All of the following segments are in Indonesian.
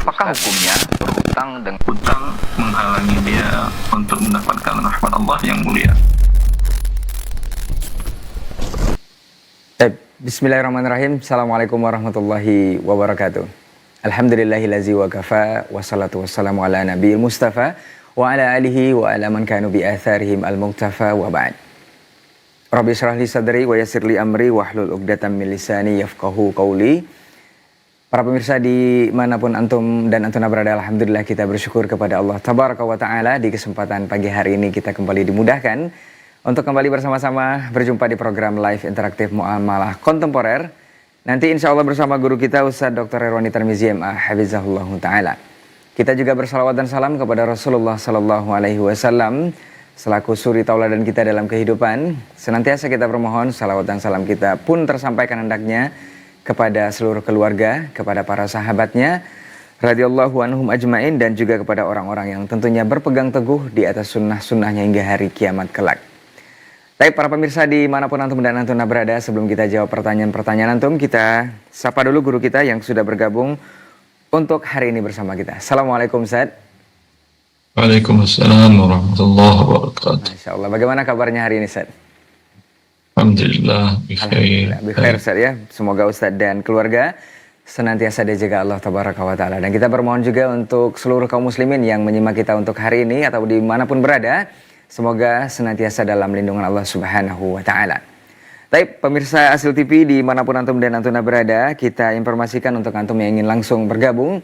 apakah hukumnya berhutang dengan hutang menghalangi dia untuk mendapatkan rahmat Allah yang mulia? Bismillahirrahmanirrahim. Assalamualaikum warahmatullahi wabarakatuh. Alhamdulillahillazi wa kafa, wassalatu wassalamu ala nabiyil mustafa wa ala alihi wa ala man kanu bi atharihim al-muqtafa wa ba'd. Rabbi syrah li sadri wa yassir li amri wahlul 'uqdatam min lisani yafqahu qawli. Para pemirsa dimanapun antum dan antuna berada, alhamdulillah kita bersyukur kepada Allah Tabaraka wa Ta'ala. Di kesempatan pagi hari ini kita kembali dimudahkan untuk kembali bersama-sama berjumpa di program live interaktif Muamalah Kontemporer. Nanti insya Allah bersama guru kita Ustadz Dr. Irwani Tarmizi MA Hafizahullah Ta'ala. Kita juga bersalawat dan salam kepada Rasulullah Sallallahu Alaihi Wasallam selaku suri tauladan kita dalam kehidupan. Senantiasa kita bermohon salawat dan salam kita pun tersampaikan hendaknya kepada seluruh keluarga, kepada para sahabatnya radhiyallahu anhum ajmain, dan juga kepada orang-orang yang tentunya berpegang teguh di atas sunnah-sunnahnya hingga hari kiamat kelak. Baik para pemirsa dimanapun antum dan antuna berada, sebelum kita jawab pertanyaan-pertanyaan antum, kita sapa dulu guru kita yang sudah bergabung untuk hari ini bersama kita. Assalamualaikum Ustaz. Waalaikumsalam warahmatullahi wabarakatuh. Masya Allah, bagaimana kabarnya hari ini Ustaz? Alhamdulillah, bikhair. Bikhair Ustaz ya. Semoga Ustaz dan keluarga senantiasa dijaga Allah Tabaraka wa Ta'ala. Dan kita bermohon juga untuk seluruh kaum muslimin yang menyimak kita untuk hari ini atau dimanapun berada, semoga senantiasa dalam lindungan Allah Subhanahu wa Ta'ala. Baik, pemirsa Asil TV dimanapun antum dan antuna berada, kita informasikan untuk antum yang ingin langsung bergabung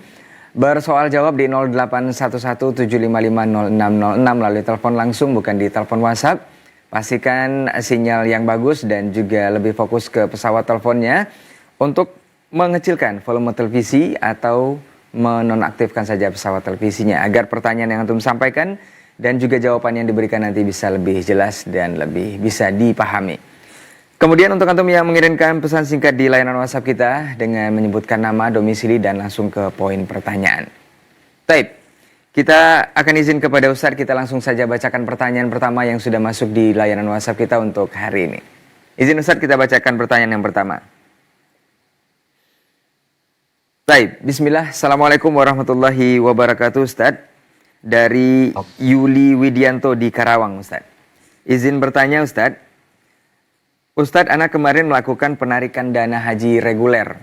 bersoal jawab di 081175500606 melalui telepon langsung, bukan di telepon WhatsApp. Pastikan sinyal yang bagus dan juga lebih fokus ke pesawat teleponnya untuk mengecilkan volume televisi atau menonaktifkan saja pesawat televisinya agar pertanyaan yang antum sampaikan dan juga jawaban yang diberikan nanti bisa lebih jelas dan lebih bisa dipahami. Kemudian untuk antum yang mengirimkan pesan singkat di layanan WhatsApp kita dengan menyebutkan nama, domisili, dan langsung ke poin pertanyaan. Baik. Kita akan izin kepada Ustadz, kita langsung saja bacakan pertanyaan pertama yang sudah masuk di layanan WhatsApp kita untuk hari ini. Izin Ustadz, kita bacakan pertanyaan yang pertama. Baik, bismillah. Assalamualaikum warahmatullahi wabarakatuh Ustadz. Dari Yuli Widianto di Karawang Ustadz. Izin bertanya Ustadz. Ustadz, anak kemarin melakukan penarikan dana haji reguler.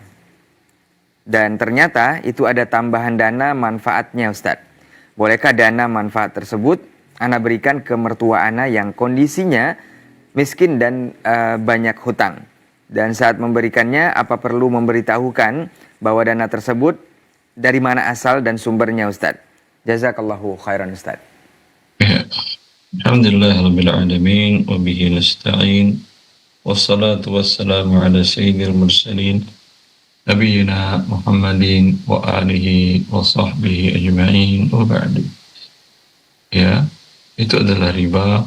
Dan ternyata itu ada tambahan dana manfaatnya Ustadz. Bolehkah dana manfaat tersebut ana berikan ke mertua ana yang kondisinya miskin dan banyak hutang? Dan saat memberikannya, apa perlu memberitahukan bahwa dana tersebut dari mana asal dan sumbernya Ustadz? Jazakallahu khairan Ustadz. Ya. Alhamdulillahirabbil alamin wa bihi nasta'in. Wassalatu wassalamu ala sayyidil mursalin Nabiyyina Muhammadin wa alihi wa sahbihi ajma'in wa ba'du. Ya, itu adalah riba,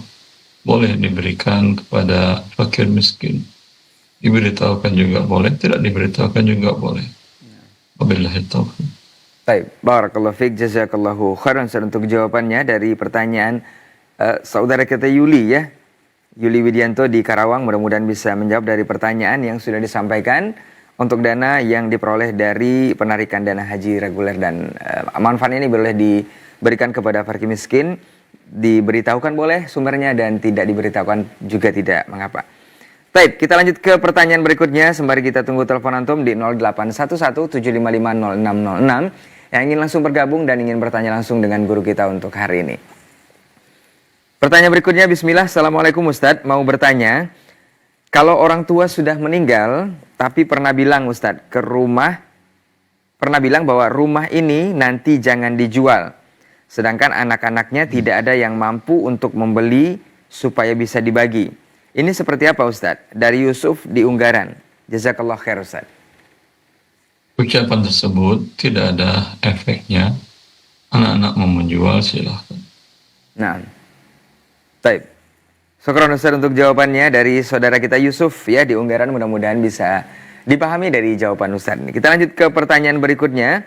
boleh diberikan kepada fakir miskin. Diberitahukan juga boleh, tidak diberitahukan juga boleh. Wabillahi taufiq. Baik, barakallahu fiik, jazakallahu khairan untuk jawabannya dari pertanyaan saudara kita Yuli ya. Yuli Widianto di Karawang, mudah-mudahan bisa menjawab dari pertanyaan yang sudah disampaikan untuk dana yang diperoleh dari penarikan dana haji reguler, dan manfaat ini boleh diberikan kepada fakir miskin, diberitahukan boleh sumbernya dan tidak diberitahukan juga tidak mengapa. Baik, kita lanjut ke pertanyaan berikutnya sembari kita tunggu telepon antum di 0811755606 yang ingin langsung bergabung dan ingin bertanya langsung dengan guru kita untuk hari ini. Pertanyaan berikutnya, bismillah. Assalamualaikum Ustadz, mau bertanya, kalau orang tua sudah meninggal, tapi pernah bilang Ustadz pernah bilang bahwa rumah ini nanti jangan dijual. Sedangkan anak-anaknya tidak ada yang mampu untuk membeli supaya bisa dibagi. Ini seperti apa Ustadz? Dari Yusuf di Unggaran. Jazakallah khair Ustadz. Ucapan tersebut tidak ada efeknya. Anak-anak mau menjual silahkan. Nah, baik. Syukran Ustaz untuk jawabannya dari saudara kita Yusuf ya di Unggaran, mudah-mudahan bisa dipahami dari jawaban Ustaz. Kita lanjut ke pertanyaan berikutnya.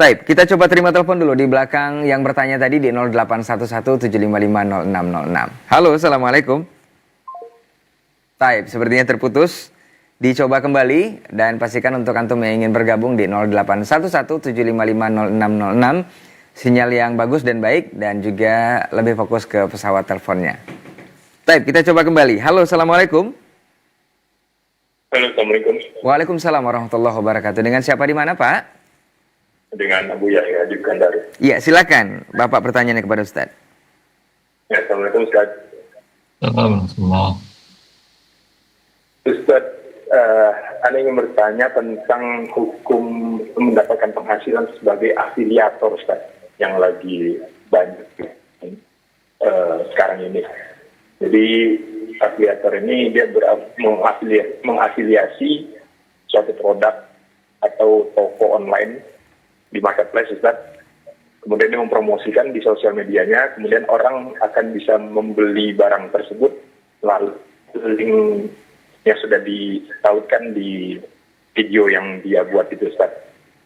Baik, kita coba terima telepon dulu di belakang yang bertanya tadi di 081175500606. Halo, Assalamualaikum. Baik, sepertinya terputus. dicoba kembali dan pastikan untuk antum yang ingin bergabung di 081175500606 sinyal yang bagus dan baik dan juga lebih fokus ke pesawat teleponnya. Baik, kita coba kembali. Halo, assalamualaikum. Halo, Assalamualaikum. Waalaikumsalam warahmatullahi wabarakatuh. Dengan siapa di mana, Pak? Dengan Abu Yahya di Kendari. Iya, silakan Bapak pertanyaannya kepada Ustaz. Ya, Assalamualaikum Ustaz. Alhamdulillah. Ustaz, Anda ingin bertanya tentang hukum mendapatkan penghasilan sebagai afiliator Ustaz, yang lagi banyak sekarang ini. Jadi afiliator ini dia mengafiliasi suatu produk atau toko online di marketplace Ustaz. Kemudian dia mempromosikan di sosial medianya, kemudian orang akan bisa membeli barang tersebut lalu link yang sudah ditautkan di video yang dia buat itu Ustaz.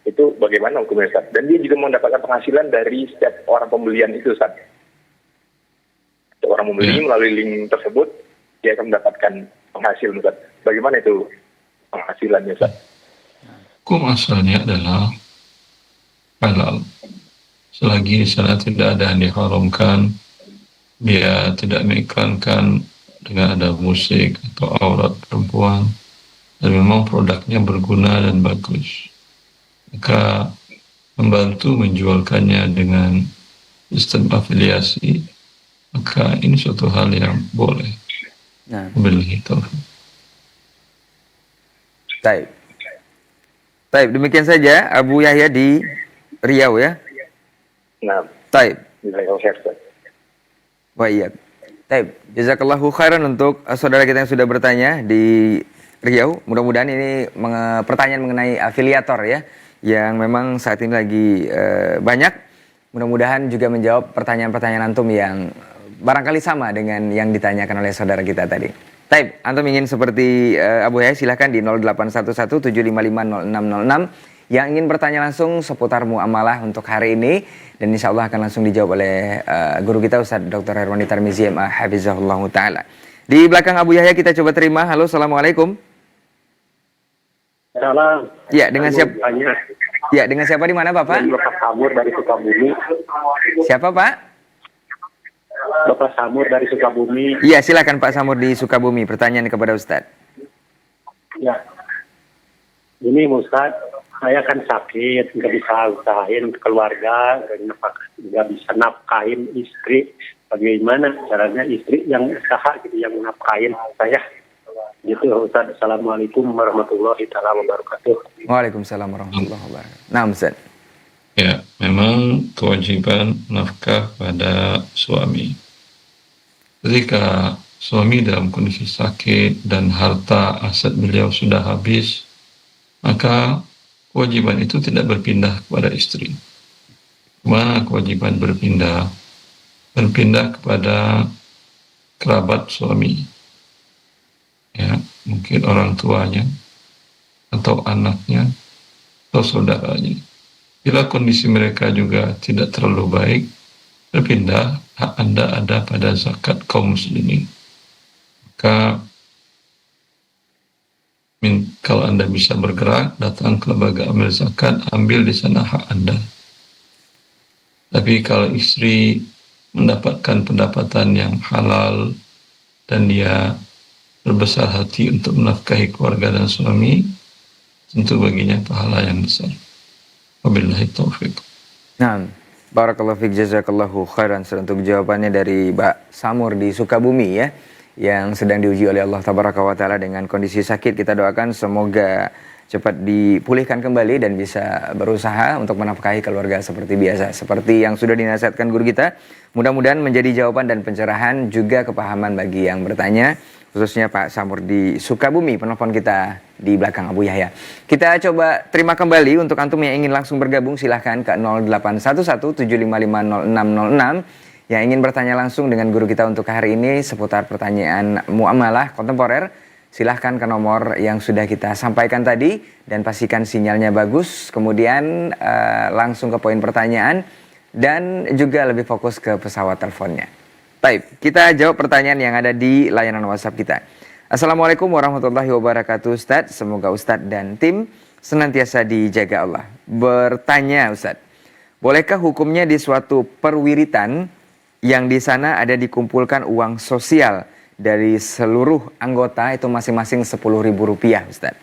Itu bagaimana hukumnya Ustaz? Dan dia juga mendapatkan penghasilan dari setiap orang pembelian itu Ustaz. Orang membeli melalui link tersebut, dia akan mendapatkan penghasilan Ustaz. Bagaimana itu penghasilannya Ustaz? Hukum asalnya adalah halal. Selagi di sana tidak ada yang diharamkan, dia tidak mengiklankan dengan ada musik atau aurat perempuan, dan memang produknya berguna dan bagus, maka membantu menjualkannya dengan sistem afiliasi, maka ini suatu hal yang boleh. Nah, Begitu. baik. Baik, demikian saja Abu Yahya di Riau ya. Nah, Baik. nilai Ustaz. Wah iya. Baik, jazakallahu khairan untuk saudara kita yang sudah bertanya di Riau. Mudah-mudahan ini pertanyaan mengenai afiliator ya, yang memang saat ini lagi banyak. Mudah-mudahan juga menjawab pertanyaan-pertanyaan antum yang barangkali sama dengan yang ditanyakan oleh saudara kita tadi. Baik, antum ingin seperti Abu Yahya silahkan di 081175500606 yang ingin bertanya langsung seputar muamalah untuk hari ini, dan insya Allah akan langsung dijawab oleh guru kita Ustaz Dr. Herwani Tarmizi MA Hafizahullah Ta'ala. Di belakang Abu Yahya kita coba terima. Halo, assalamualaikum. Salam. Ya, dengan siapa? Ya, dengan siapa di mana Bapak? Bapak Samur dari Sukabumi. Siapa Pak? Bapak Samur dari Sukabumi. Iya, silakan Pak Samur di Sukabumi. Pertanyaan kepada Ustaz. Ya. Ini Ustaz, saya kan sakit, nggak bisa usahain keluarga, nggak bisa nafkahin istri. Bagaimana caranya istri yang usaha gitu, yang nafkahin saya? Gitu Ustaz. Assalamualaikum warahmatullahi wabarakatuh. Waalaikumsalam warahmatullahi wabarakatuh. Nah Ustaz. Ya, memang kewajiban nafkah pada suami. Ketika suami dalam kondisi sakit dan harta aset beliau sudah habis, maka kewajiban itu tidak berpindah kepada istri. Kemana kewajiban berpindah? Berpindah kepada kerabat suami. Ya, mungkin orang tuanya, atau anaknya, atau saudaranya. Bila kondisi mereka juga tidak terlalu baik, berpindah, hak Anda ada pada zakat kaum muslimin. Maka kalau Anda bisa bergerak, datang ke lembaga amil zakat, ambil di sana hak Anda. Tapi kalau istri mendapatkan pendapatan yang halal dan dia berbesar hati untuk menafkahi keluarga dan suami, tentu baginya pahala yang besar. Wabillahi taufiq. Nah, barakallahu fiik, jazakallahu khairan untuk jawabannya dari Mbak Samur di Sukabumi ya, yang sedang diuji oleh Allah Tabaraka wa Ta'ala dengan kondisi sakit. Kita doakan semoga cepat dipulihkan kembali dan bisa berusaha untuk menafkahi keluarga seperti biasa. Seperti yang sudah dinasihatkan guru kita, mudah-mudahan menjadi jawaban dan pencerahan juga kepahaman bagi yang bertanya, khususnya Pak Samur di Sukabumi, penelpon kita di belakang Abu Yahya. Kita coba terima kembali untuk antum yang ingin langsung bergabung, silahkan ke 081175500606 yang ingin bertanya langsung dengan guru kita untuk hari ini seputar pertanyaan muamalah kontemporer. Silahkan ke nomor yang sudah kita sampaikan tadi dan pastikan sinyalnya bagus, kemudian langsung ke poin pertanyaan dan juga lebih fokus ke pesawat teleponnya. Baik, kita jawab pertanyaan yang ada di layanan WhatsApp kita. Assalamualaikum warahmatullahi wabarakatuh Ustadz. Semoga Ustadz dan tim senantiasa dijaga Allah. Bertanya Ustadz, bolehkah hukumnya di suatu perwiritan yang di sana ada dikumpulkan uang sosial dari seluruh anggota itu masing-masing Rp10.000 Ustadz?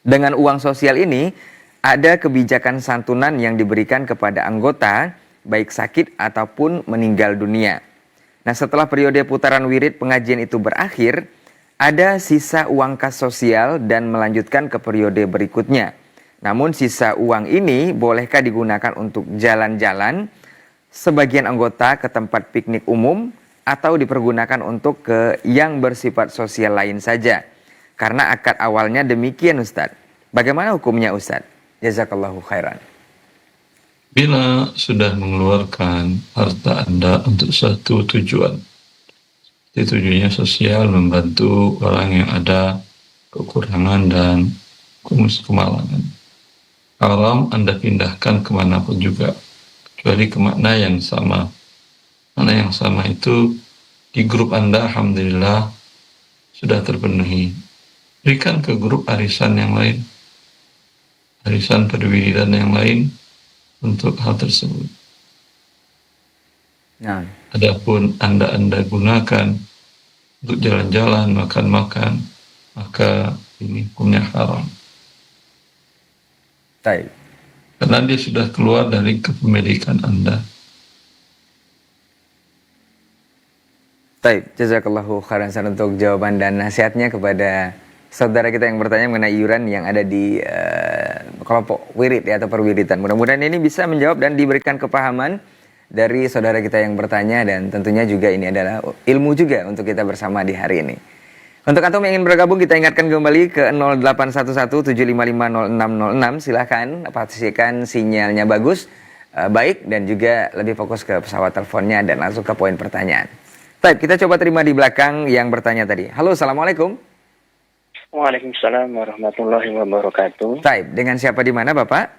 Dengan uang sosial ini ada kebijakan santunan yang diberikan kepada anggota baik sakit ataupun meninggal dunia. Nah, setelah periode putaran wirid pengajian itu berakhir, ada sisa uang kas sosial dan melanjutkan ke periode berikutnya. Namun sisa uang ini bolehkah digunakan untuk jalan-jalan, sebagian anggota ke tempat piknik umum, atau dipergunakan untuk ke yang bersifat sosial lain saja? Karena akad awalnya demikian Ustadz. Bagaimana hukumnya Ustadz? Jazakallahu khairan. Bila sudah mengeluarkan harta Anda untuk satu tujuan, tujuannya sosial, membantu orang yang ada kekurangan dan kemalangan, haram Anda pindahkan kemanapun juga, kecuali ke makna yang sama. Makna yang sama itu di grup Anda, alhamdulillah, sudah terpenuhi. Berikan ke grup arisan yang lain, arisan perwiridan yang lain untuk hal tersebut. Nah, Adapun Anda gunakan untuk jalan-jalan, makan-makan, maka ini hukumnya haram. baik. Karena dia sudah keluar dari kepemilikan Anda. Baik, jazakallahu khairan untuk jawaban dan nasihatnya kepada saudara kita yang bertanya mengenai iuran yang ada di kelompok wirid ya, atau perwiritan. Mudah-mudahan ini bisa menjawab dan diberikan kepahaman dari saudara kita yang bertanya, dan tentunya juga ini adalah ilmu juga untuk kita bersama di hari ini. Untuk antum yang ingin bergabung, kita ingatkan kembali ke 0811-755-0606. Silahkan pastikan sinyalnya bagus, baik, dan juga lebih fokus ke pesawat teleponnya dan langsung ke poin pertanyaan. Baik, kita coba terima di belakang yang bertanya tadi. Halo, Assalamualaikum. Waalaikumsalam warahmatullahi wabarakatuh. Baik, dengan siapa di mana Bapak?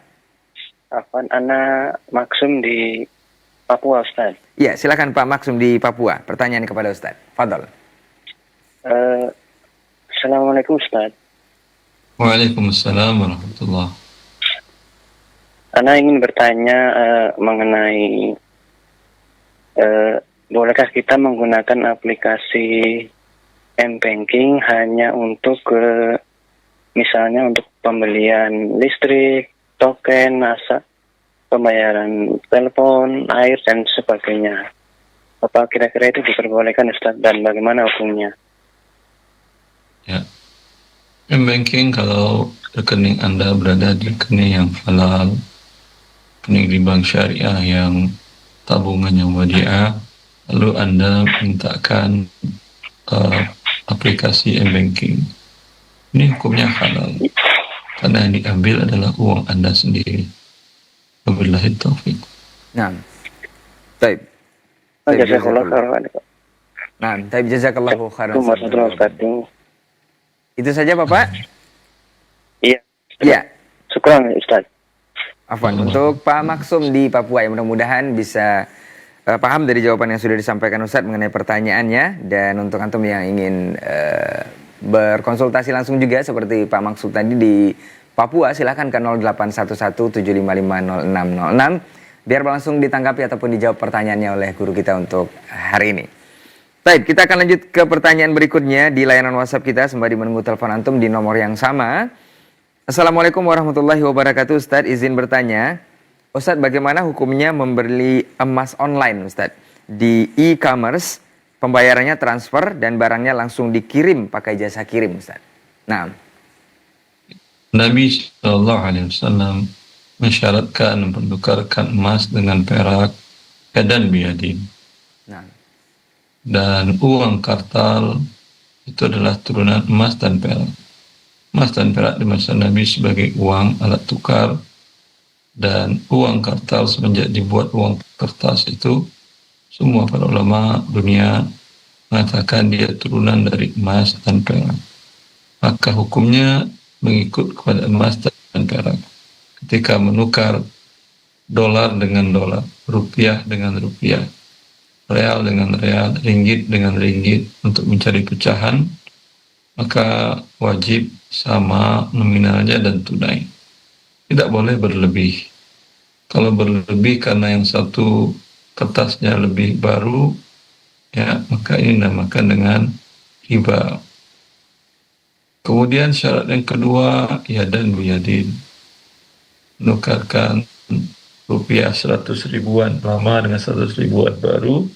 Afwan, Ana Maksum di Papua, Ustaz. Ya, silakan Pak Maksum di Papua. Pertanyaan kepada Ustaz. Fadol. Assalamualaikum, Ustaz. Waalaikumsalam warahmatullahi. Ana ingin bertanya mengenai bolehkah kita menggunakan aplikasi M-Banking hanya untuk misalnya untuk pembelian listrik, token, pembayaran telepon, air, dan sebagainya. Apa kira-kira itu diperbolehkan Ustaz, dan bagaimana hukumnya? Ya. M-Banking kalau rekening Anda berada di rekening yang halal, rekening di bank syariah yang tabungannya wadiah, lalu Anda mintakan aplikasi M-Banking. Ini hukumnya halal, karena yang diambil adalah uang Anda sendiri. Wabillahi taufiq. Nah, baik. Jazakallahu khairan. Nah, baik, jazakallahu khairan. Itu saja Bapak? Iya. Iya. Syukran Ustaz. Afwan, untuk Pak Maksum di Papua, yang mudah-mudahan bisa paham dari jawaban yang sudah disampaikan Ustadz mengenai pertanyaannya. Dan untuk antum yang ingin berkonsultasi langsung juga seperti Pak Maksum tadi di Papua, silahkan ke 0811-755-0606 biar langsung ditanggapi ataupun dijawab pertanyaannya oleh guru kita untuk hari ini. Baik, kita akan lanjut ke pertanyaan berikutnya di layanan WhatsApp kita sembari menunggu telepon antum di nomor yang sama. Assalamualaikum warahmatullahi wabarakatuh. Ustadz, izin bertanya, Ustadz, bagaimana hukumnya membeli emas online, Ustadz? Di e-commerce, pembayarannya transfer dan barangnya langsung dikirim pakai jasa kirim, Ustadz. Nah, Nabi SAW mensyaratkan mempertukarkan emas dengan perak dan biyadin. nah, Dan uang kartal itu adalah turunan emas dan perak. Emas dan perak di masa Nabi sebagai uang alat tukar, dan uang kartal semenjak dibuat uang kertas itu, semua para ulama dunia mengatakan dia turunan dari emas dan perak. Maka hukumnya mengikut kepada emas dan perak. Ketika menukar dolar dengan dolar, rupiah dengan rupiah, real dengan real, ringgit dengan ringgit untuk mencari pecahan, maka wajib sama nominalnya dan tunai. Tidak boleh berlebih. Kalau berlebih karena yang satu kertasnya lebih baru, ya maka ini dinamakan dengan riba. Kemudian syarat yang kedua, yadan biyadin, menukarkan rupiah 100 ribuan lama dengan 100 ribuan baru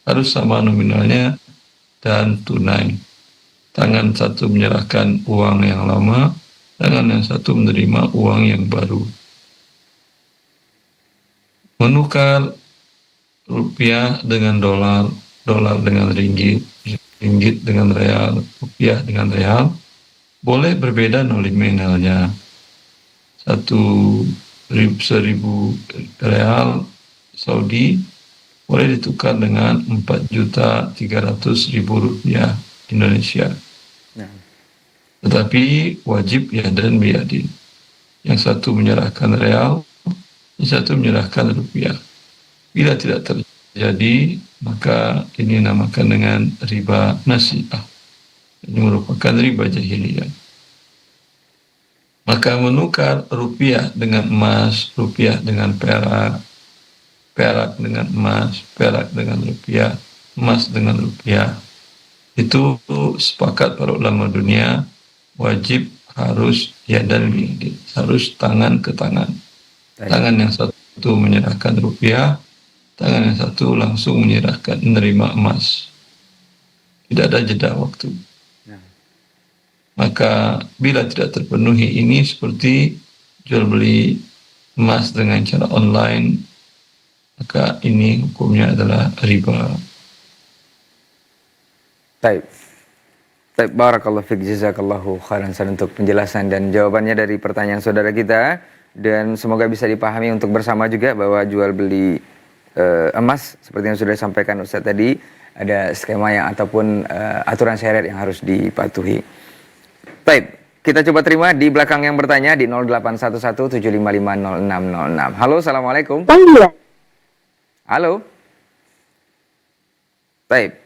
harus sama nominalnya dan tunai. Tangan satu menyerahkan uang yang lama, tangan yang satu menerima uang yang baru. Menukar rupiah dengan dolar, dolar dengan ringgit, ringgit dengan real, rupiah dengan real, boleh berbeda nominalnya. 1.000 real Saudi boleh ditukar dengan 4.300.000 rupiah Indonesia. Tetapi wajib yadan biyadin. Yang satu menyerahkan real, yang satu menyerahkan rupiah. Bila tidak terjadi, maka ini namakan dengan riba nasi'ah. Ini merupakan riba jahiliyah. Maka menukar rupiah dengan emas, rupiah dengan perak, perak dengan emas, perak dengan rupiah, emas dengan rupiah, itu sepakat para ulama dunia wajib harus yadan biyadin, harus tangan ke tangan. Tangan yang satu menyerahkan rupiah, tangan yang satu langsung menerima emas. Tidak ada jeda waktu. Maka bila tidak terpenuhi ini seperti jual beli emas dengan cara online, maka ini hukumnya adalah riba. Baik. Baik, barakallahu fiik, jazakallahu khairan untuk penjelasan dan jawabannya dari pertanyaan saudara kita, dan semoga bisa dipahami untuk bersama juga bahwa jual beli emas seperti yang sudah disampaikan Ustaz tadi, ada skema yang ataupun aturan syariat yang harus dipatuhi. Baik, kita coba terima di belakang yang bertanya di 081175500606. Halo, assalamualaikum. Halo. Baik.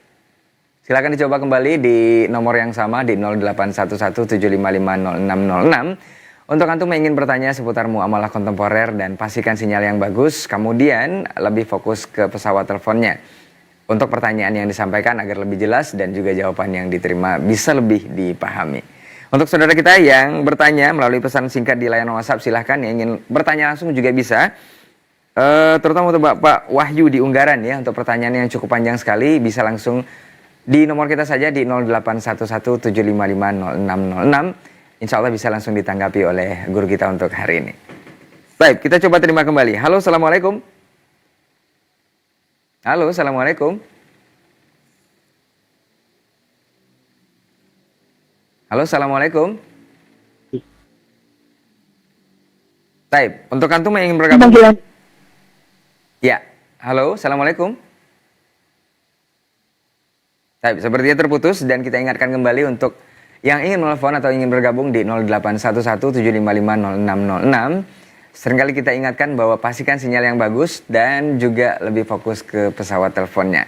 Silakan dicoba kembali di nomor yang sama di 081175500606. Untuk antum yang ingin bertanya seputar muamalah kontemporer dan pastikan sinyal yang bagus, kemudian lebih fokus ke pesawat teleponnya. Untuk pertanyaan yang disampaikan agar lebih jelas dan juga jawaban yang diterima bisa lebih dipahami. Untuk saudara kita yang bertanya melalui pesan singkat di layanan WhatsApp, silahkan. Yang ingin bertanya langsung juga bisa. Terutama untuk Bapak Wahyu di Unggaran ya, untuk pertanyaan yang cukup panjang sekali bisa langsung di nomor kita saja di 081175500606. Insya Allah bisa langsung ditanggapi oleh guru kita untuk hari ini. Baik, kita coba terima kembali. Halo, assalamualaikum. Halo, assalamualaikum. Halo, assalamualaikum. Baik, untuk antum yang ingin bergabung. Ya, halo, assalamualaikum. Baik, sepertinya terputus dan kita ingatkan kembali untuk yang ingin menelpon atau ingin bergabung di 081175500606. Seringkali kita ingatkan bahwa pastikan sinyal yang bagus dan juga lebih fokus ke pesawat teleponnya.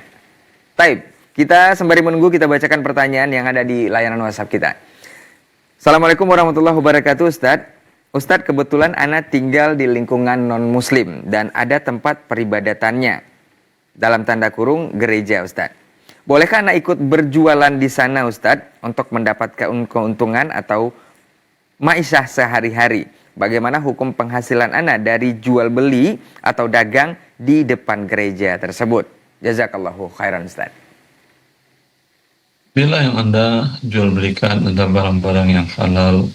Baik, kita sembari menunggu kita bacakan pertanyaan yang ada di layanan WhatsApp kita. Assalamualaikum warahmatullahi wabarakatuh, Ustadz. Ustadz, kebetulan ana tinggal di lingkungan non-muslim dan ada tempat peribadatannya. Dalam tanda kurung, gereja, Ustadz. Bolehkah ana ikut berjualan di sana, Ustadz, untuk mendapatkan keuntungan atau ma'isyah sehari-hari? Bagaimana hukum penghasilan ana dari jual beli atau dagang di depan gereja tersebut? Jazakallahu khairan, Ustadz. Bila yang Anda jual belikan adalah barang-barang yang halal,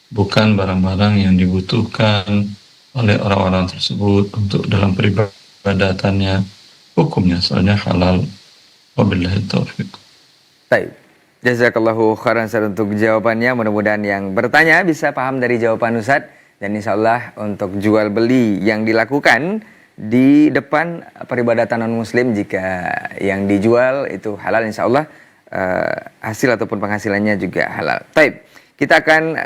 bukan barang-barang yang dibutuhkan oleh orang-orang tersebut untuk dalam peribadatannya, hukumnya asalnya halal. Wabillahi taufiq. Baik. Jazakallahu khairan untuk jawabannya. Mudah-mudahan yang bertanya bisa paham dari jawaban Ustadz. Dan insya Allah untuk jual beli yang dilakukan di depan peribadatan non-muslim, jika yang dijual itu halal, insya Allah hasil ataupun penghasilannya juga halal. Baik, kita akan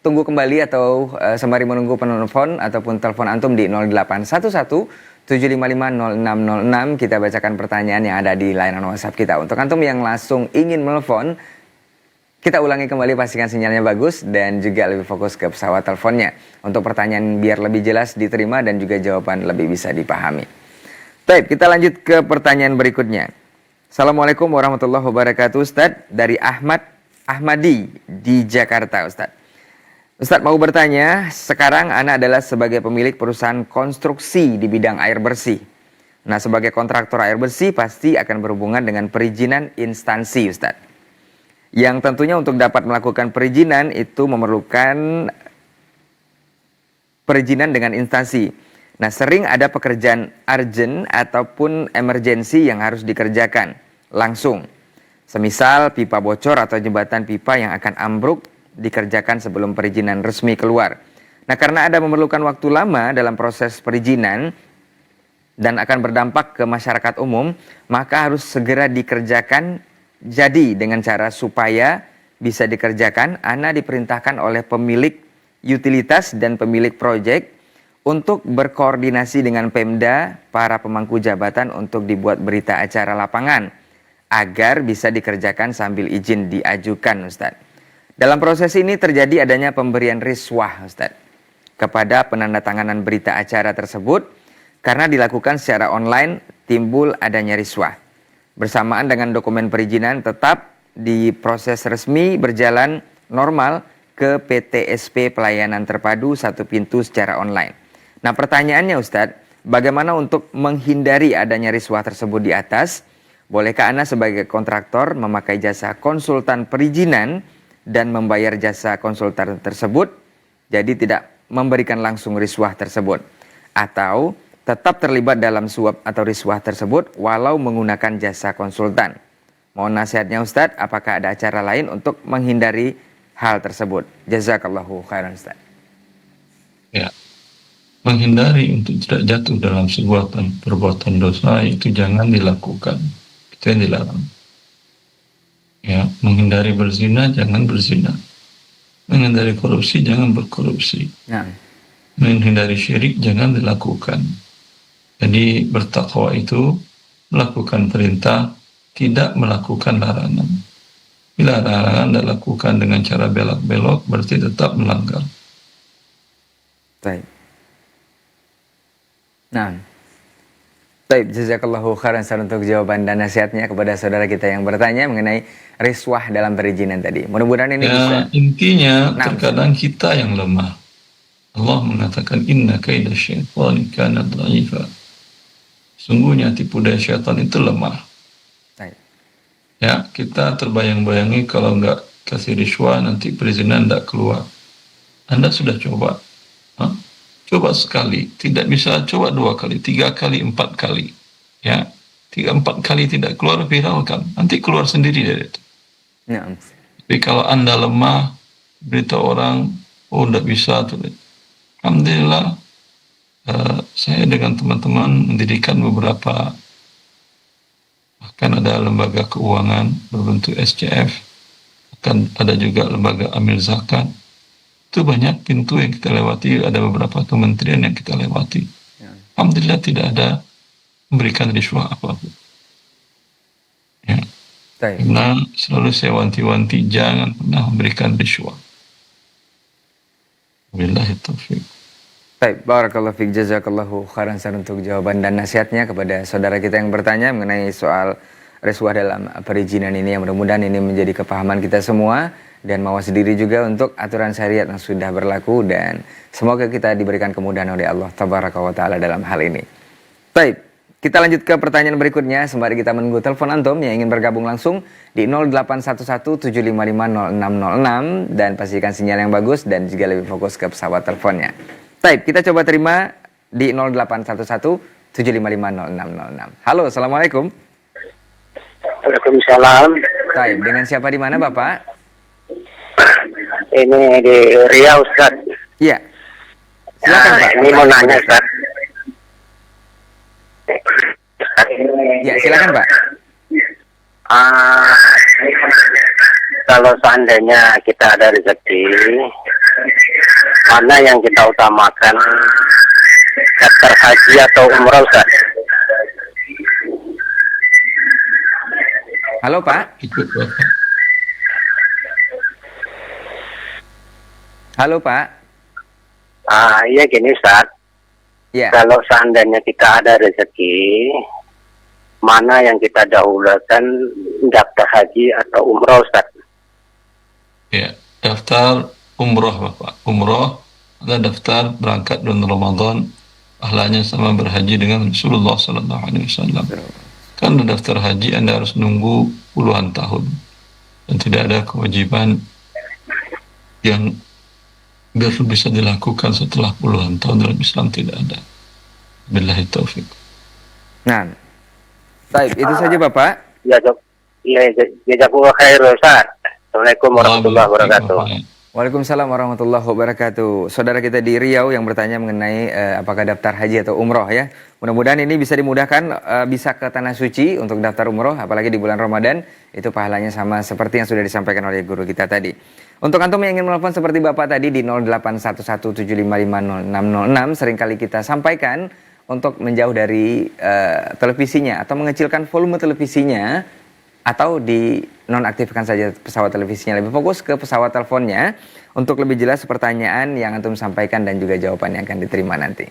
tunggu kembali atau sembari menunggu penelpon ataupun telepon antum di 081175500606. Kita bacakan pertanyaan yang ada di layanan WhatsApp kita. Untuk antum yang langsung ingin menelpon, Kita ulangi kembali, pastikan sinyalnya bagus dan juga lebih fokus ke pesawat teleponnya. Untuk pertanyaan biar lebih jelas diterima dan juga jawaban lebih bisa dipahami. Baik, kita lanjut ke pertanyaan berikutnya. Assalamualaikum warahmatullahi wabarakatuh, Ustadz. Dari Ahmadi di Jakarta, Ustadz. Ustadz mau bertanya, sekarang Ana adalah sebagai pemilik perusahaan konstruksi di bidang air bersih. Nah, sebagai kontraktor air bersih pasti akan berhubungan dengan perizinan instansi, Ustadz. Yang tentunya untuk dapat melakukan perizinan itu memerlukan perizinan dengan instansi. Nah, sering ada pekerjaan urgent ataupun emergensi yang harus dikerjakan langsung. Semisal pipa bocor atau jembatan pipa yang akan ambruk dikerjakan sebelum perizinan resmi keluar. Nah, karena ada memerlukan waktu lama dalam proses perizinan dan akan berdampak ke masyarakat umum, maka harus segera dikerjakan. Jadi dengan cara supaya bisa dikerjakan, Ana diperintahkan oleh pemilik utilitas dan pemilik proyek untuk berkoordinasi dengan Pemda, para pemangku jabatan untuk dibuat berita acara lapangan agar bisa dikerjakan sambil izin diajukan, Ustadz. Dalam proses ini terjadi adanya pemberian riswah, Ustadz, kepada penandatanganan berita acara tersebut karena dilakukan secara online timbul adanya riswah. Bersamaan dengan dokumen perizinan tetap di proses resmi berjalan normal ke PTSP Pelayanan Terpadu Satu Pintu secara online. Nah, pertanyaannya Ustadz, bagaimana untuk menghindari adanya riswah tersebut di atas? Bolehkah Ana sebagai kontraktor memakai jasa konsultan perizinan dan membayar jasa konsultan tersebut, jadi tidak memberikan langsung riswah tersebut? Atau tetap terlibat dalam suap atau riswah tersebut walau menggunakan jasa konsultan? Mohon nasihatnya Ustadz, apakah ada cara lain untuk menghindari hal tersebut? Jazakallahu khairan, Ustadz. Ya, menghindari untuk tidak jatuh dalam sebuah perbuatan dosa itu jangan dilakukan. Itu yang dilarang. Ya, menghindari berzina jangan berzina. Menghindari korupsi jangan berkorupsi. Nah. Menghindari syirik jangan dilakukan. Jadi bertakwa itu melakukan perintah, tidak melakukan larangan. Bila larangan dilakukan dengan cara belok-belok, berarti tetap melanggar. Baik. Nah, baik, jazakallahu khairan untuk jawaban dan nasihatnya kepada saudara kita yang bertanya mengenai riswah dalam perizinan tadi. Mudah-mudahan ini bisa. Intinya terkadang kita yang lemah. Allah mengatakan inna kaida syaitani kana dha'ifa. Sungguhnya tipu daya syaitan itu lemah. Baik. Ya, kita terbayang-bayangi kalau nggak kasih riswah nanti perizinan tidak keluar. Anda sudah coba? Coba sekali, tidak bisa, coba 2 kali, 3 kali, 4 kali. Ya, 3-4 kali tidak keluar, viralkan. Nanti keluar sendiri dari itu. Ya. Tapi kalau Anda lemah, berita orang, oh tidak bisa. Alhamdulillah, saya dengan teman-teman mendirikan beberapa, bahkan ada lembaga keuangan berbentuk SCF, akan ada juga lembaga amil zakat. Itu banyak pintu yang kita lewati, ada beberapa kementerian yang kita lewati. Ya. Alhamdulillah tidak ada memberikan riswah apapun. Ya. Karena selalu saya wanti-wanti jangan pernah memberikan riswah. Wabillahi taufiq. Baik, barakallahu fiik, jazakallahu khairan untuk jawaban dan nasihatnya kepada saudara kita yang bertanya mengenai soal riswah dalam perizinan ini. Yang mudah-mudahan ini menjadi kepahaman kita semua dan mawas diri juga untuk aturan syariat yang sudah berlaku, dan semoga kita diberikan kemudahan oleh Allah tabaraka wa taala dalam hal ini. Baik, kita lanjut ke pertanyaan berikutnya sembari kita menunggu telepon antum yang ingin bergabung langsung di 0811-755-0606 dan pastikan sinyal yang bagus dan juga lebih fokus ke pesawat teleponnya. Baik, kita coba terima di 0811-755-0606. Halo, Assalamualaikum. Waalaikumsalam. Baik, dengan siapa di mana Bapak? Ini di Riau, Ustaz. Iya. Silakan Pak. Ini mau nanya, Ustaz. Ya, silakan Pak. Kalau seandainya kita ada rezeki, mana yang kita utamakan, daftar haji atau umrah, Ustaz? Halo Pak. Ikut Bapak. Halo Pak. Iya gini Ustaz, Ya, kalau seandainya kita ada rezeki, mana yang kita dahulukan, daftar haji atau umroh Ustaz? Ya, daftar umroh Bapak. Umroh adalah daftar berangkat bulan Ramadan, pahalanya sama berhaji dengan Rasulullah Sallallahu Alaihi Wasallam. Karena daftar haji Anda harus nunggu puluhan tahun dan tidak ada kewajiban yang baru bisa dilakukan setelah puluhan tahun dalam Islam, tidak ada. Billahi taufik. nah, baik, itu saja Bapak. Ya, jazakumullah khair Ustaz. Assalamualaikum warahmatullahi wabarakatuh. Waalaikumsalam warahmatullahi wabarakatuh. Saudara kita di Riau yang bertanya mengenai apakah daftar haji atau umroh ya. Mudah-mudahan ini bisa dimudahkan, bisa ke Tanah Suci untuk daftar umroh, apalagi di bulan Ramadan. Itu pahalanya sama seperti yang sudah disampaikan oleh guru kita tadi. Untuk antum yang ingin menelpon seperti Bapak tadi di 081175500606, seringkali kita sampaikan untuk menjauh dari televisinya atau mengecilkan volume televisinya, atau dinonaktifkan saja pesawat televisinya, lebih fokus ke pesawat teleponnya untuk lebih jelas pertanyaan yang antum sampaikan dan juga jawaban yang akan diterima nanti.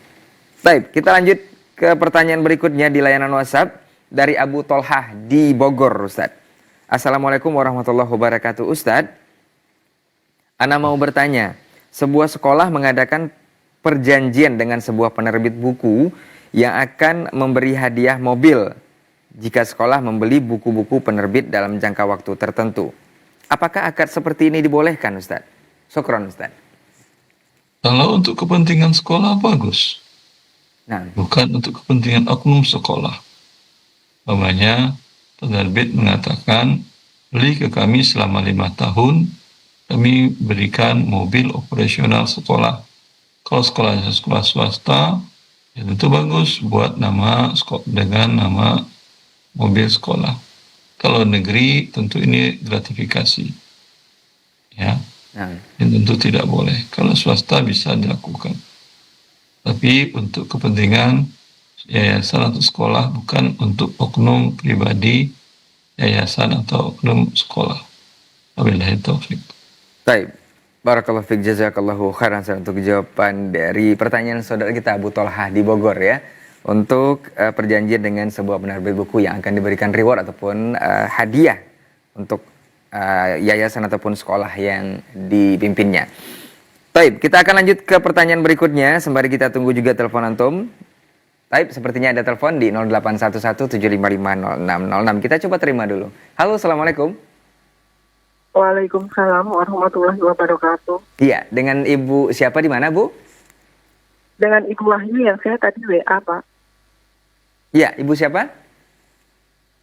Baik, kita lanjut ke pertanyaan berikutnya di layanan WhatsApp dari Abu Tolhah di Bogor, Ustadz. Assalamualaikum warahmatullahi wabarakatuh, Ustadz. Ana mau bertanya, sebuah sekolah mengadakan perjanjian dengan sebuah penerbit buku yang akan memberi hadiah mobil jika sekolah membeli buku-buku penerbit dalam jangka waktu tertentu. Apakah akad seperti ini dibolehkan, Ustaz? Syukron, Ustaz. Kalau untuk kepentingan sekolah bagus, Nah, bukan untuk kepentingan oknum sekolah. Namanya penerbit mengatakan, beli ke kami selama 5 tahun, kami berikan mobil operasional sekolah. Kalau sekolahnya sekolah swasta, ya tentu bagus buat nama dengan nama mobil sekolah. Kalau negeri tentu ini gratifikasi, ya. nah, Yang tentu tidak boleh. Kalau swasta bisa dilakukan, tapi untuk kepentingan yayasan atau sekolah, bukan untuk oknum pribadi yayasan atau oknum sekolah. Wabillahi taufik. baik. Barakallahu fiik, jazakallahu khairan untuk jawaban dari pertanyaan saudara kita Abu Tolhah di Bogor ya. Untuk perjanjian dengan sebuah penerbit buku yang akan diberikan reward ataupun hadiah untuk yayasan ataupun sekolah yang dipimpinnya. Baik, kita akan lanjut ke pertanyaan berikutnya sembari kita tunggu juga telepon antum. Baik, sepertinya ada telepon di 081175500606. Kita coba terima dulu. Halo, Assalamualaikum. Waalaikumsalam warahmatullahi wabarakatuh. Iya, dengan Ibu siapa di mana, Bu? Dengan Ibu Wahyu yang saya tadi WA, Pak. Iya, Ibu siapa?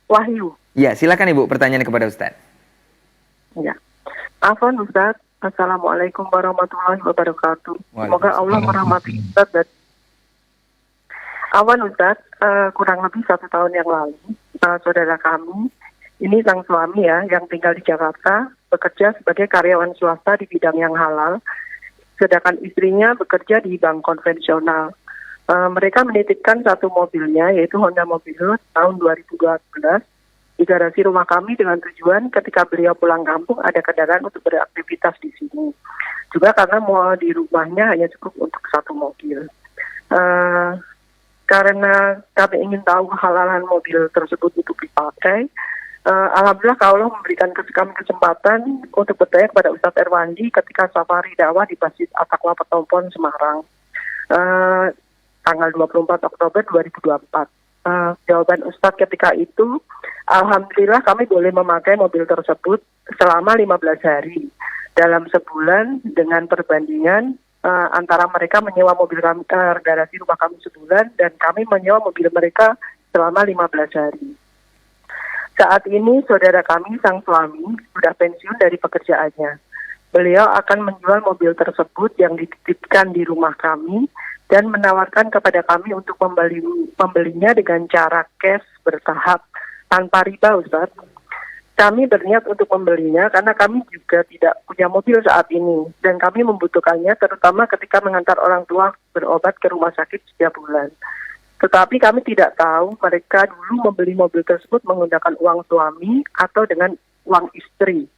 Wahyu. Iya, silakan Ibu pertanyaan kepada Ustaz. Ya. Afwan Ustaz. Assalamualaikum warahmatullahi wabarakatuh. Semoga Allah merahmati Ustaz. Dan Afwan Ustaz, kurang lebih 1 tahun yang lalu, saudara kami, ini sang suami ya, yang tinggal di Jakarta, bekerja sebagai karyawan swasta di bidang yang halal, sedangkan istrinya bekerja di bank konvensional. Mereka menitipkan 1 mobilnya, yaitu Honda Mobil tahun 2012, di garasi rumah kami dengan tujuan ketika beliau pulang kampung ada kendaraan untuk beraktivitas di sini. Juga karena mau di rumahnya hanya cukup untuk 1 mobil. Karena kami ingin tahu kehalalan mobil tersebut untuk dipakai, alhamdulillah Allah memberikan kami kesempatan untuk bertanya kepada Ustadz Erwandi ketika safari dakwah di Masjid At-Taqwa Petompon, Semarang. Tanggal 24 Oktober 2024. Jawaban Ustadz ketika itu, alhamdulillah kami boleh memakai mobil tersebut selama 15 hari. Dalam sebulan dengan perbandingan antara mereka menyewa mobil kami, garasi rumah kami sebulan, dan kami menyewa mobil mereka selama 15 hari. Saat ini saudara kami, sang suami, sudah pensiun dari pekerjaannya. Beliau akan menjual mobil tersebut yang dititipkan di rumah kami dan menawarkan kepada kami untuk membelinya dengan cara cash bertahap tanpa riba, Ustaz. Kami berniat untuk membelinya karena kami juga tidak punya mobil saat ini dan kami membutuhkannya terutama ketika mengantar orang tua berobat ke rumah sakit setiap bulan. Tetapi kami tidak tahu mereka dulu membeli mobil tersebut menggunakan uang suami atau dengan uang istri.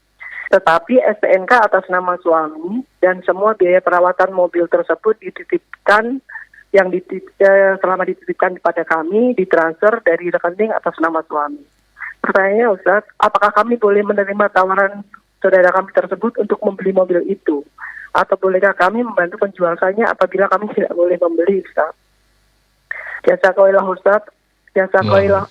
Tetapi STNK atas nama suami dan semua biaya perawatan mobil tersebut dititipkan selama dititipkan kepada kami ditransfer dari rekening atas nama suami. Pertanyaannya Ustaz, apakah kami boleh menerima tawaran saudara kami tersebut untuk membeli mobil itu? Atau bolehkah kami membantu penjualannya apabila kami tidak boleh membeli, Ustaz? Jazakallah Ustaz. Jazakallah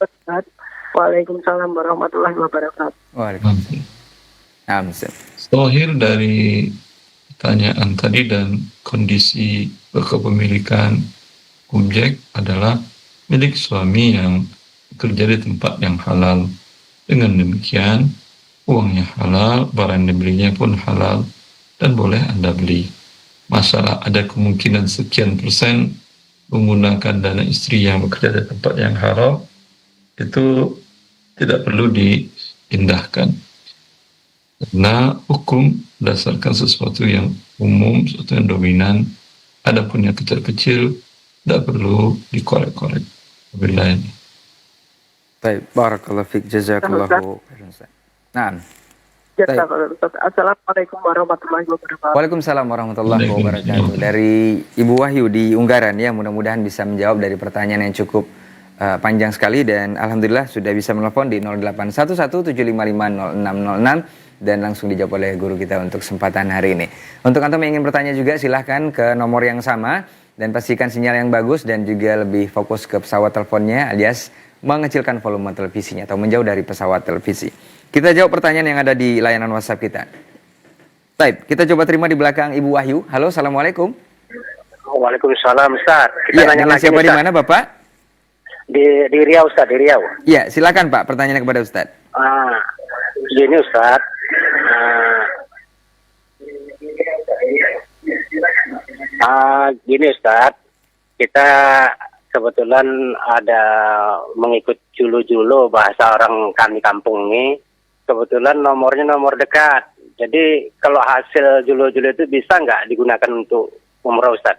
Ustaz. Waalaikumsalam warahmatullahi wabarakatuh. Waalaikumsalam. Ustaz. Zahir dari pertanyaan tadi dan kondisi kepemilikan objek adalah milik suami yang bekerja di tempat yang halal. Dengan demikian, uangnya halal, barang yang dibelinya pun halal, dan boleh Anda beli. Masalah ada kemungkinan sekian persen menggunakan dana istri yang bekerja di tempat yang haram, itu tidak perlu diindahkan. Karena hukum berdasarkan sesuatu yang umum, sesuatu yang dominan, adapun yang kecil-kecil tidak perlu dikorek-korek. Wabillahi ini. Baik, barakallahu fiik, jazakallahu khairan Ustaz. Naam. Jazakallah Ustaz. Assalamualaikum warahmatullahi wabarakatuh. Waalaikumsalam warahmatullahi wabarakatuh. Dari Ibu Wahyu di Unggaran ya, mudah-mudahan bisa menjawab dari pertanyaan yang cukup panjang sekali, dan alhamdulillah sudah bisa menelpon di 081175500606 dan langsung dijawab oleh guru kita untuk kesempatan hari ini. Untuk antum yang ingin bertanya juga silahkan ke nomor yang sama dan pastikan sinyal yang bagus dan juga lebih fokus ke pesawat teleponnya alias mengecilkan volume televisinya atau menjauh dari pesawat televisi. Kita jawab pertanyaan yang ada di layanan WhatsApp kita. Baik, kita coba terima di belakang Ibu Wahyu. Halo, Assalamualaikum. Waalaikumsalam Ustaz. Iya, dengan siapa di mana Bapak? Di Riau Ustaz, di Riau. Iya, silakan Pak, pertanyaannya kepada Ustaz. Gini Ustaz. Gini Ustaz, kita kebetulan ada mengikut julu-julu bahasa orang kami kampung ini. Kebetulan nomornya nomor dekat. Jadi kalau hasil julu-julu itu bisa nggak digunakan untuk umroh Ustaz?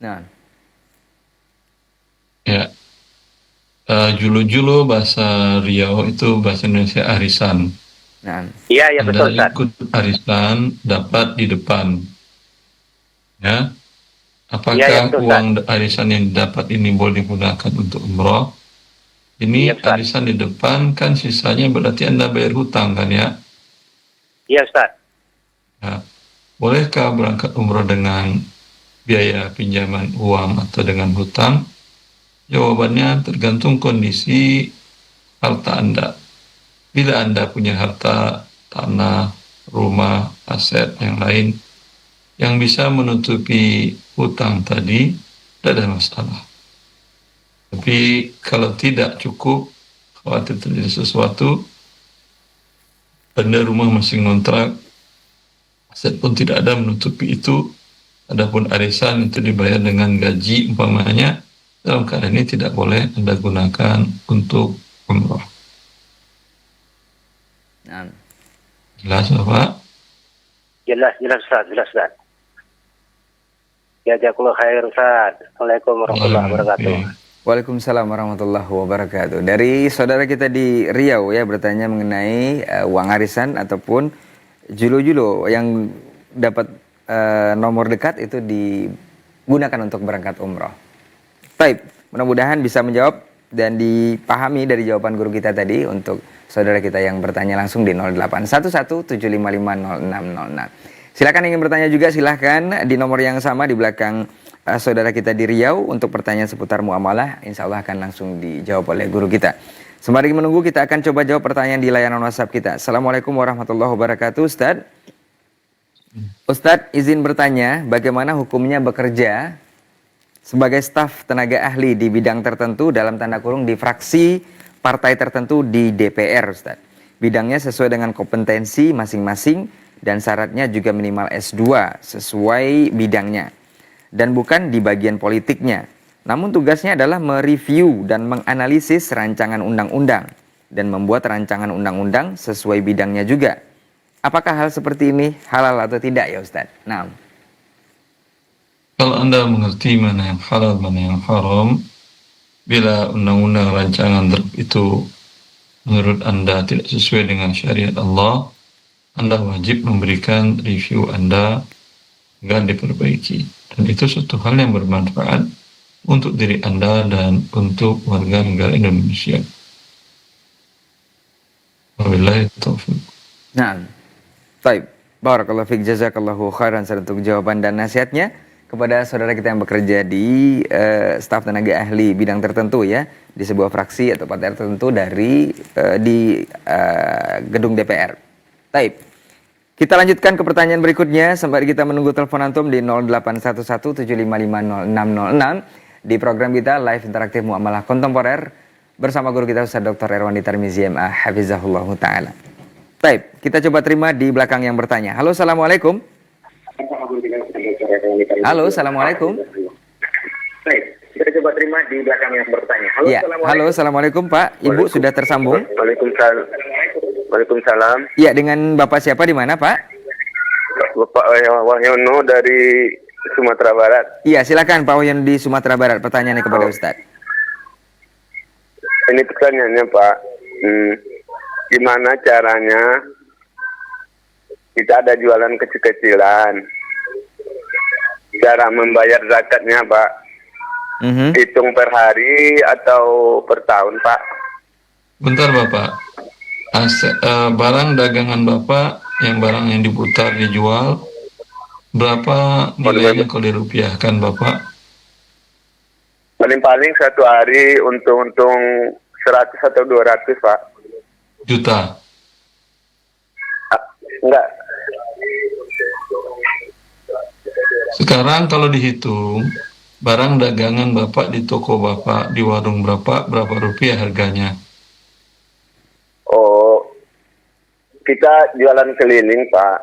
Nah. Ya. Julu-julu bahasa Riau itu bahasa Indonesia arisan. Nah. Iya, betul Ustaz. Ikut arisan dapat di depan. Ya. Apakah ya, betul, uang arisan yang didapat ini boleh digunakan untuk umroh? Ini ya, arisan di depan kan sisanya berarti Anda bayar hutang kan ya? Iya Ustaz. Ya. Bolehkah berangkat umroh dengan biaya pinjaman uang atau dengan hutang? Jawabannya tergantung kondisi harta Anda. Bila Anda punya harta, tanah, rumah, aset yang lain yang bisa menutupi hutang tadi, tidak ada masalah. Tapi kalau tidak cukup, khawatir terjadi sesuatu, Anda rumah masih ngontrak, aset pun tidak ada menutupi itu, adapun arisan itu dibayar dengan gaji umpamanya, dalam keadaan ini tidak boleh Anda gunakan untuk umroh. Jelas Bapak? Jelas Ustaz. Jazakallahu khair Ustaz. Assalamualaikum warahmatullahi wabarakatuh. Waalaikumsalam warahmatullahi wabarakatuh. Dari saudara kita di Riau ya, bertanya mengenai uang arisan ataupun julu-julu yang dapat nomor dekat itu digunakan untuk berangkat umroh. Baik, mudah-mudahan bisa menjawab dan dipahami dari jawaban guru kita tadi untuk saudara kita yang bertanya langsung di 081175500606. Silakan ingin bertanya juga, silakan di nomor yang sama di belakang saudara kita di Riau untuk pertanyaan seputar muamalah. Insya Allah akan langsung dijawab oleh guru kita. Sembari menunggu, kita akan coba jawab pertanyaan di layanan WhatsApp kita. Assalamualaikum warahmatullahi wabarakatuh, Ustadz. Ustadz, izin bertanya, bagaimana hukumnya bekerja sebagai staf tenaga ahli di bidang tertentu dalam tanda kurung di fraksi partai tertentu di DPR, Ustadz. Bidangnya sesuai dengan kompetensi masing-masing dan syaratnya juga minimal S2 sesuai bidangnya. Dan bukan di bagian politiknya. Namun tugasnya adalah mereview dan menganalisis rancangan undang-undang dan membuat rancangan undang-undang sesuai bidangnya juga. Apakah hal seperti ini halal atau tidak ya Ustaz? Nah. Kalau Anda mengerti mana yang halal, mana yang haram, bila undang-undang rancangan itu menurut Anda tidak sesuai dengan syariat Allah, Anda wajib memberikan review Anda agar diperbaiki. Dan itu suatu hal yang bermanfaat untuk diri Anda dan untuk warga negara Indonesia. Wabillahi taufiq. Nah, baik. Barakallahu fiik, jazakallahu khairan untuk jawaban dan nasihatnya kepada saudara kita yang bekerja di staf tenaga ahli bidang tertentu ya, di sebuah fraksi atau partai tertentu di gedung DPR. Baik. Kita lanjutkan ke pertanyaan berikutnya sampai kita menunggu telepon antum di 0811755606 di program kita Live Interaktif Muamalah Kontemporer bersama guru kita Ustaz Dr. Erwandi Tarmizi MA Hafizahullah Ta'ala. Baik, kita coba terima di belakang yang bertanya. Halo, Assalamualaikum. Halo, Assalamualaikum. Baik, kita coba terima di belakang yang bertanya. Halo, ya, halo, Assalamualaikum Pak. Ibu sudah tersambung. Waalaikumsalam. Waalaikumsalam. Ya, dengan Bapak siapa di mana Pak? Bapak Wahyono dari Sumatera Barat. Iya, silakan Pak Wahyono di Sumatera Barat. Pertanyaannya kepada Ustadz. Ini pertanyaannya Pak. Gimana caranya kita ada jualan kecil-kecilan, cara membayar zakatnya Pak? Hitung per hari atau per tahun Pak? Bentar Bapak, barang dagangan Bapak yang barang yang diputar dijual berapa nilainya kalau dirupiahkan Bapak? Paling-paling satu hari untung 100 atau 200 Pak. Juta? Enggak. Sekarang kalau dihitung, barang dagangan Bapak di toko Bapak, di warung berapa rupiah harganya? Oh, kita jualan keliling Pak.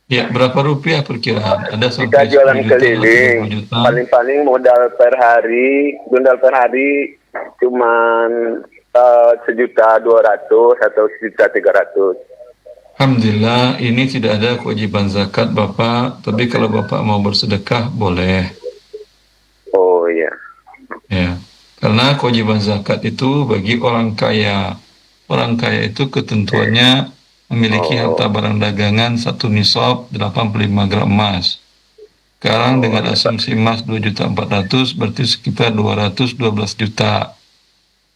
Ya, berapa rupiah perkiraan? Ada Kita sampai jualan 10 juta, keliling. 30 juta. Paling-paling modal per hari cuman 1.200.000 atau 1.300.000. Alhamdulillah, ini tidak ada kewajiban zakat Bapak, tapi kalau Bapak mau bersedekah boleh. Oh iya. Ya, karena kewajiban zakat itu bagi orang kaya. Orang kaya itu ketentuannya memiliki harta barang dagangan 1 nisab 85 gram emas. Sekarang dengan asumsi emas 2.400.000 berarti sekitar 212 juta.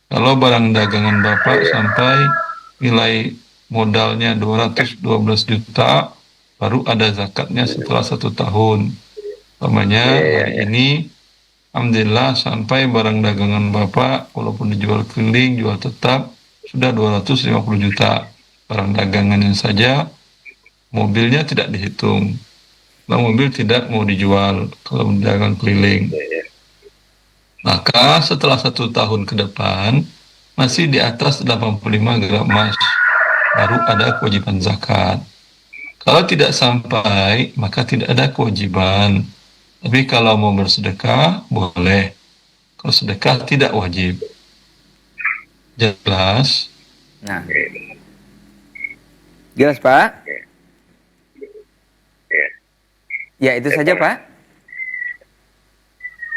Kalau barang dagangan Bapak sampai nilai modalnya 212 juta, baru ada zakatnya setelah 1 tahun. Namanya hari ini, alhamdulillah sampai barang dagangan Bapak, walaupun dijual keliling, jual tetap, sudah 250 juta. Barang dagangannya saja, mobilnya tidak dihitung. Nah, mobil tidak mau dijual kalau dagang keliling. Maka setelah 1 tahun ke depan, masih di atas 85 gram emas, baru ada kewajiban zakat. Kalau tidak sampai, maka tidak ada kewajiban. Tapi kalau mau bersedekah, boleh. Kalau sedekah tidak wajib. Jelas? Nah. Jelas Pak? Ya, itu saja Pak.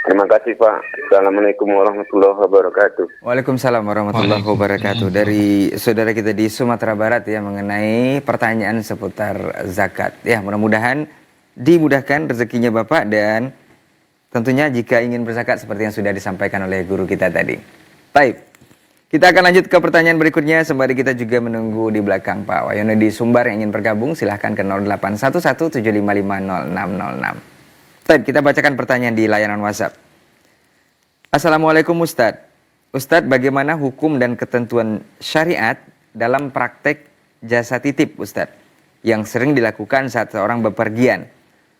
Terima kasih Pak. Assalamualaikum warahmatullahi wabarakatuh. Waalaikumsalam warahmatullahi wabarakatuh. Dari saudara kita di Sumatera Barat ya, mengenai pertanyaan seputar zakat. Ya, mudah-mudahan dimudahkan rezekinya Bapak dan tentunya jika ingin berzakat seperti yang sudah disampaikan oleh guru kita tadi. Baik. Kita akan lanjut ke pertanyaan berikutnya sembari kita juga menunggu di belakang Pak Wahyono di Sumbar yang ingin bergabung, silahkan ke 0811755606. Baik, kita bacakan pertanyaan di layanan WhatsApp. Assalamualaikum Ustadz. Ustadz, bagaimana hukum dan ketentuan syariat dalam praktek jasa titip Ustadz yang sering dilakukan saat seorang bepergian,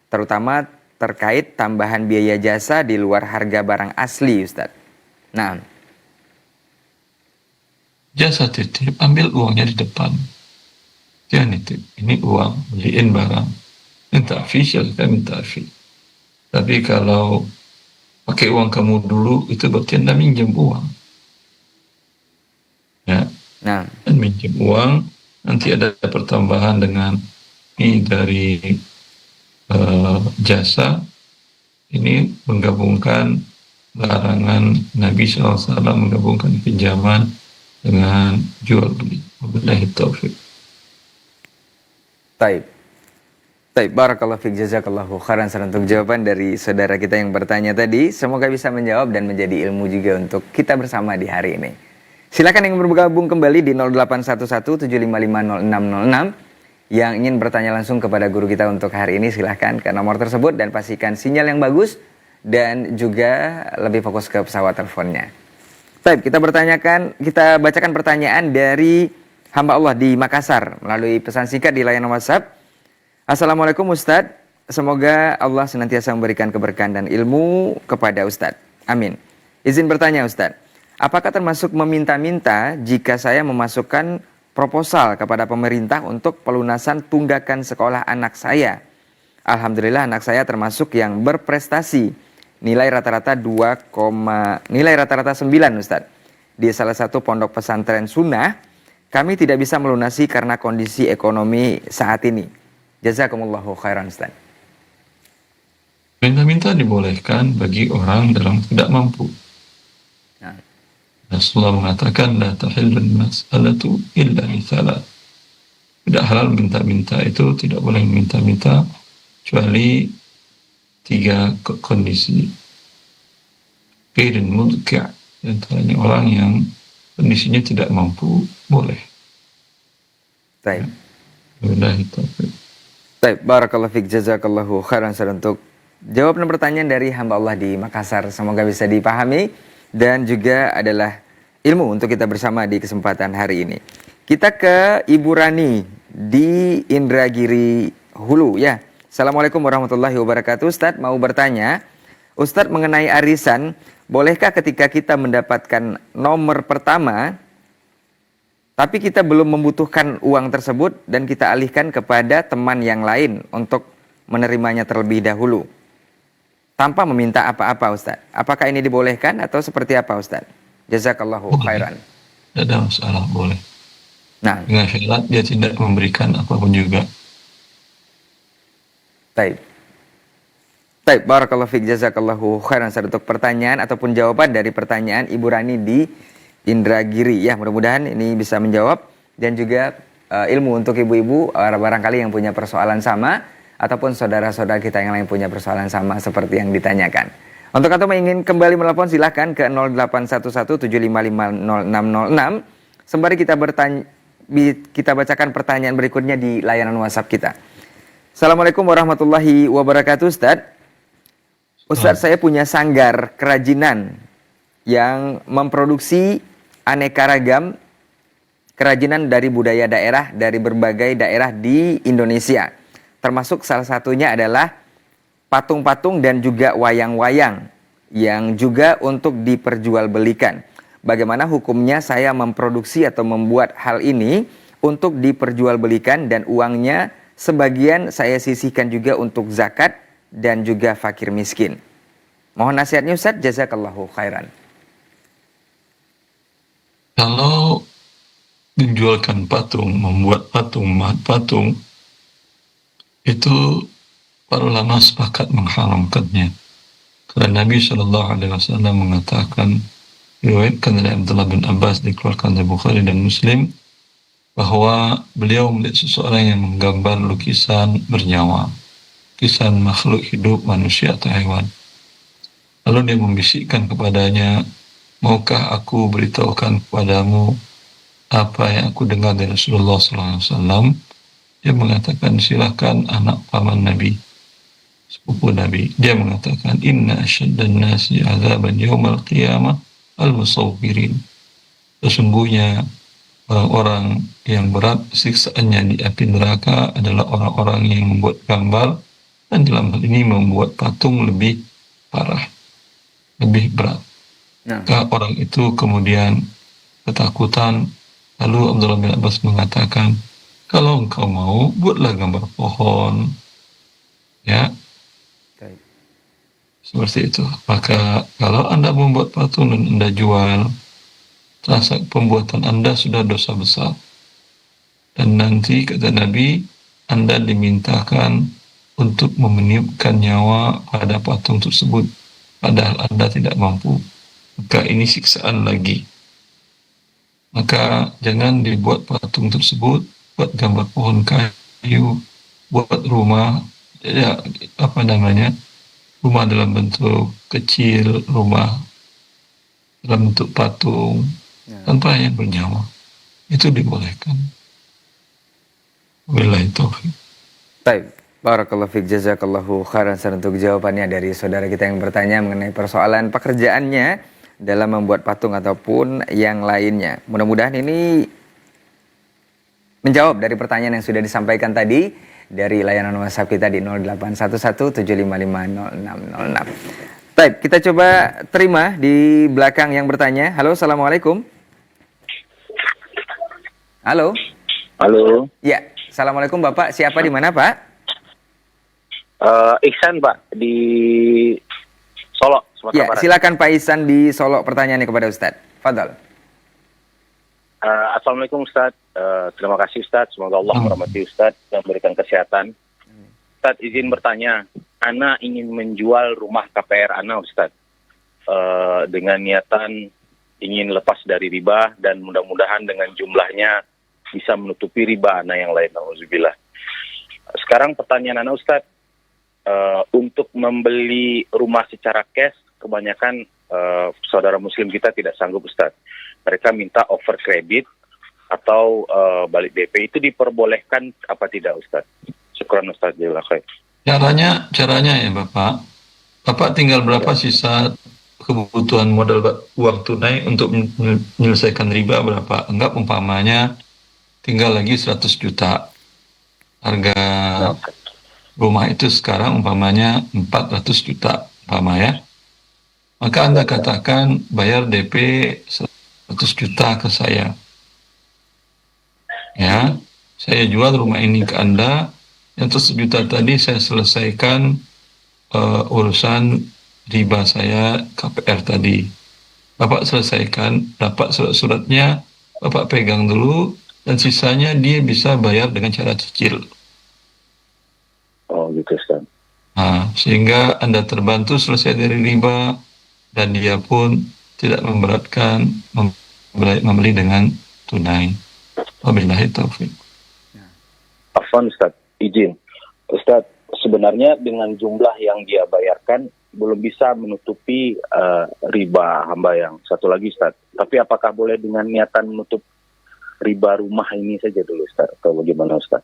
terutama terkait tambahan biaya jasa di luar harga barang asli Ustadz? Nah, jasa titip, ambil uangnya di depan. Jangan nitip, ini uang, beliin barang. Minta fee, silahkan minta fee. Tapi kalau pakai uang kamu dulu, itu berarti Anda minjem uang. Ya. nah, Dan minjem uang, nanti ada pertambahan dengan ini dari jasa. Ini menggabungkan larangan Nabi SAW, menggabungkan pinjaman dengan jual beli. Wabillahi taufik. Taib. Taib, barakallahu fiik, jazakallahu khairan untuk jawaban dari saudara kita yang bertanya tadi. Semoga bisa menjawab dan menjadi ilmu juga untuk kita bersama di hari ini. Silakan yang bergabung kembali di 0811-7550-606 yang ingin bertanya langsung kepada guru kita untuk hari ini, silahkan ke nomor tersebut dan pastikan sinyal yang bagus dan juga lebih fokus ke pesawat teleponnya. Baik, kita bacakan pertanyaan dari hamba Allah di Makassar melalui pesan singkat di layanan WhatsApp. Assalamualaikum Ustadz, semoga Allah senantiasa memberikan keberkahan dan ilmu kepada Ustadz. Amin. Izin bertanya Ustadz, apakah termasuk meminta-minta jika saya memasukkan proposal kepada pemerintah untuk pelunasan tunggakan sekolah anak saya? Alhamdulillah anak saya termasuk yang berprestasi. Nilai rata-rata 9 Ustadz. Di salah satu pondok pesantren sunnah, kami tidak bisa melunasi karena kondisi ekonomi saat ini. Jazakumullahu khairan Ustaz. Minta-minta dibolehkan bagi orang dalam tidak mampu. Nah. Rasulullah mengatakan la tahillul mas'alatu illa li thalath. Tidak halal minta-minta, itu tidak boleh minta-minta kecuali 3 kondisi. Qairin mudki', antaranya orang yang kondisinya tidak mampu, boleh. Baik. Wabillahi taufiq. Baik, barakallahu fiik, jazakallahu khairan untuk jawaban pertanyaan dari hamba Allah di Makassar. Semoga bisa dipahami dan juga adalah ilmu untuk kita bersama di kesempatan hari ini. Kita ke Ibu Rani di Indragiri Hulu ya. Assalamualaikum warahmatullahi wabarakatuh. Ustadz mau bertanya, Ustadz mengenai arisan, bolehkah ketika kita mendapatkan nomor pertama tapi kita belum membutuhkan uang tersebut dan kita alihkan kepada teman yang lain untuk menerimanya terlebih dahulu tanpa meminta apa-apa Ustaz? Apakah ini dibolehkan atau seperti apa Ustaz? Jazakallahu khairan. Tidak ada masalah, boleh. Nah, dengan syarat dia tidak memberikan apapun juga. Baik. Baik, barakallahu fiik, jazakallahu khairan untuk pertanyaan ataupun jawaban dari pertanyaan Ibu Rani di Indragiri ya, mudah-mudahan ini bisa menjawab dan juga ilmu untuk ibu-ibu barangkali yang punya persoalan sama ataupun saudara-saudara kita yang lain punya persoalan sama seperti yang ditanyakan. Untuk atau ingin kembali menelpon silahkan ke 081175500606 sembari kita bacakan pertanyaan berikutnya di layanan WhatsApp kita. Assalamualaikum warahmatullahi wabarakatuh Ustadz. Ustadz, saya punya sanggar kerajinan yang memproduksi aneka ragam kerajinan dari budaya daerah dari berbagai daerah di Indonesia. Termasuk salah satunya adalah patung-patung dan juga wayang-wayang yang juga untuk diperjualbelikan. Bagaimana hukumnya saya memproduksi atau membuat hal ini untuk diperjualbelikan dan uangnya sebagian saya sisihkan juga untuk zakat dan juga fakir miskin. Mohon nasihatnya Ustaz, jazakallahu khairan. Kalau menjualkan patung, membuat patung, itu para ulama sepakat mengharamkannya. Karena Nabi SAW mengatakan, diriwayatkan dari Abdullah bin Abbas, dikeluarkan dari Bukhari dan Muslim, bahwa beliau melihat seseorang yang menggambar lukisan bernyawa, lukisan makhluk hidup, manusia atau hewan. Lalu dia membisikkan kepadanya, maukah aku beritahukan kepadamu apa yang aku dengar dari Rasulullah SAW? Dia mengatakan, silakan anak paman Nabi, sepupu Nabi. Dia mengatakan, inna asyaddan nasi azaban yawmal qiyamah al-musawwirin. Sesungguhnya orang-orang yang berat siksaannya di api neraka adalah orang-orang yang membuat gambar dan dalam hal ini membuat patung lebih parah, lebih berat. Maka orang itu kemudian ketakutan. Lalu Abdullah bin Abbas mengatakan, kalau engkau mau, buatlah gambar pohon, ya, seperti itu. Maka kalau Anda membuat patung dan Anda jual, terasa pembuatan Anda sudah dosa besar. Dan nanti kata Nabi, Anda dimintakan untuk meniupkan nyawa pada patung tersebut, padahal Anda tidak mampu. Maka ini siksaan lagi. maka jangan dibuat patung tersebut, buat gambar pohon kayu, buat rumah, ya apa namanya, rumah dalam bentuk kecil, rumah dalam bentuk patung, tanpa yang bernyawa. Itu dibolehkan. Wabillahi taufiq. Baik, barakallahu fiik, jazakallahu khairan untuk jawabannya dari saudara kita yang bertanya mengenai persoalan pekerjaannya dalam membuat patung ataupun yang lainnya. Mudah-mudahan ini menjawab dari pertanyaan yang sudah disampaikan tadi dari layanan WhatsApp kita di 0811755606. Baik, kita coba terima di belakang yang bertanya. Halo, assalamualaikum. Halo. Halo. Ya, assalamualaikum Bapak. Siapa di mana Pak? Ihsan Pak di Solo, Sumatera Ya, Barat. silakan Pak Ihsan di Solo, pertanyaannya kepada Ustadz. Fadal. Assalamualaikum Ustaz. Terima kasih Ustaz. Semoga Allah merahmati Ustaz dan memberikan kesehatan. Ustaz izin bertanya. Ana ingin menjual rumah KPR Ana Ustaz. Dengan niatan ingin lepas dari riba dan mudah-mudahan dengan jumlahnya bisa menutupi riba Ana yang lain. Alhamdulillah. Sekarang pertanyaan Ana Ustaz. Untuk membeli rumah secara cash, kebanyakan saudara muslim kita tidak sanggup Ustaz. Mereka minta over kredit atau balik DP. Itu diperbolehkan apa tidak Ustaz? Syukran Ustaz. Caranya ya Bapak. Bapak tinggal berapa sisa kebutuhan modal uang tunai untuk menyelesaikan riba berapa? Anggap umpamanya tinggal lagi 100 juta. Harga rumah itu sekarang umpamanya 400 juta umpama ya. Maka Anda katakan bayar DP 100 juta ke saya. Ya, saya jual rumah ini ke Anda, yang 100 juta tadi saya selesaikan urusan riba saya KPR tadi. Bapak selesaikan, dapat surat-suratnya, Bapak pegang dulu, dan sisanya dia bisa bayar dengan cara cicil. Oh gitu Ustaz. Nah, sehingga Anda terbantu selesai dari riba, dan dia pun tidak memberatkan membeli dengan tunai. Wabillahi taufiq. Afwan Ustaz, izin. Ustaz, sebenarnya dengan jumlah yang dia bayarkan belum bisa menutupi riba hamba yang satu lagi Ustaz. Tapi apakah boleh dengan niatan menutup riba rumah ini saja dulu Ustaz? Atau bagaimana Ustaz?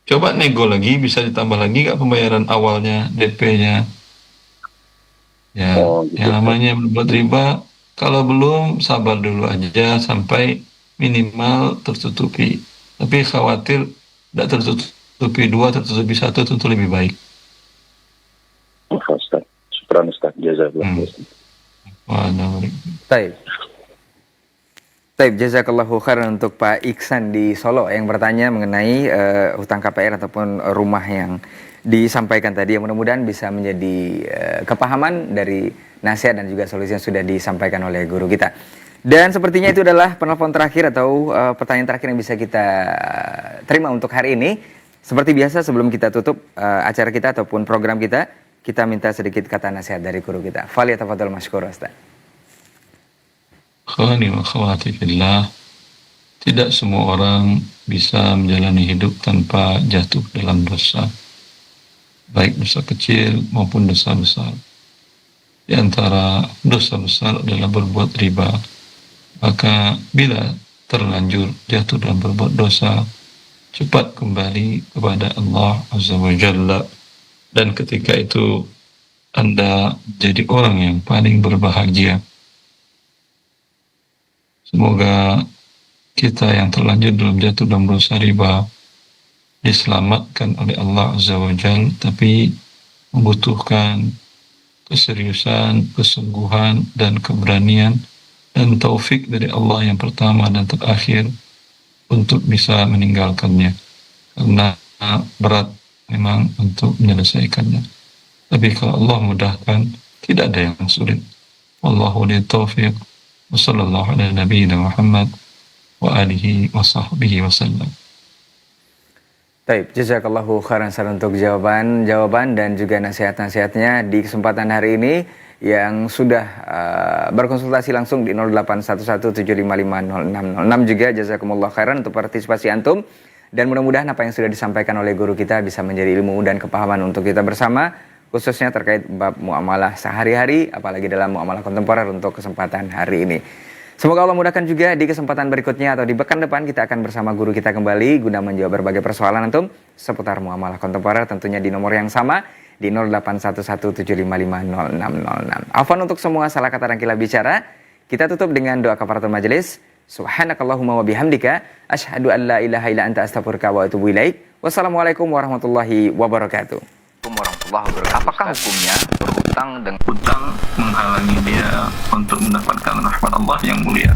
Coba nego lagi, bisa ditambah lagi nggak pembayaran awalnya, DP-nya? Ya, gitu. yang namanya berbuat riba, kalau belum sabar dulu aja sampai minimal tertutupi. Tapi khawatir tidak tertutupi 2, tertutupi 1 tentu lebih baik. Ustaz, syukran Ustaz, jazakallah. Baik. Baik, jazakallahu khairan untuk Pak Iksan di Solo yang bertanya mengenai hutang KPR ataupun rumah yang disampaikan tadi. Mudah-mudahan bisa menjadi kepahaman dari nasihat dan juga solusi yang sudah disampaikan oleh guru kita. Dan sepertinya itu adalah penelpon terakhir atau pertanyaan terakhir yang bisa kita terima untuk hari ini. Seperti biasa sebelum kita tutup acara kita ataupun program kita minta sedikit kata nasihat dari guru kita. Faliyatafadhal masykur Ustaz. Khawani wa khawati fillah, tidak semua orang bisa menjalani hidup tanpa jatuh dalam dosa, baik dosa kecil maupun dosa besar. Di antara dosa besar adalah berbuat riba. Maka bila terlanjur jatuh dalam berbuat dosa, cepat kembali kepada Allah Azza wa Jalla, dan ketika itu Anda jadi orang yang paling berbahagia. Semoga kita yang terlanjur dalam jatuh dalam dosa riba diselamatkan oleh Allah Azza wa Jalla, tapi membutuhkan keseriusan, kesungguhan, dan keberanian dan taufik dari Allah yang pertama dan terakhir untuk bisa meninggalkannya, karena berat memang untuk menyelesaikannya. Tapi kalau Allah mudahkan, tidak ada yang sulit. Wallahu li taufiq. Wassallallahu ala nabiyina Muhammad wa alihi wa sahbihi wasallam. Baik, jazakallahu khairan untuk jawaban dan juga nasihat-nasihatnya di kesempatan hari ini yang sudah berkonsultasi langsung di 081175500606 juga. Jazakumullah khairan untuk partisipasi antum, dan mudah-mudahan apa yang sudah disampaikan oleh guru kita bisa menjadi ilmu dan kepahaman untuk kita bersama, khususnya terkait bab muamalah sehari-hari, apalagi dalam muamalah kontemporer untuk kesempatan hari ini. Semoga Allah mudahkan juga di kesempatan berikutnya atau di pekan depan kita akan bersama guru kita kembali guna menjawab berbagai persoalan antum seputar muamalah kontemporer, tentunya di nomor yang sama di 081175500606. Afwan untuk semua salah kata dan kilaf bicara. Kita tutup dengan doa kafaratul majelis. Subhanakallahumma wa bihamdika asyhadu an la ilaha illa anta astaghfiruka wa atubu ilaik. Wassalamualaikum warahmatullahi wabarakatuh. Apakah hukumnya berhutang dengan hutang menghalangi dia untuk mendapatkan rahmat Allah yang mulia?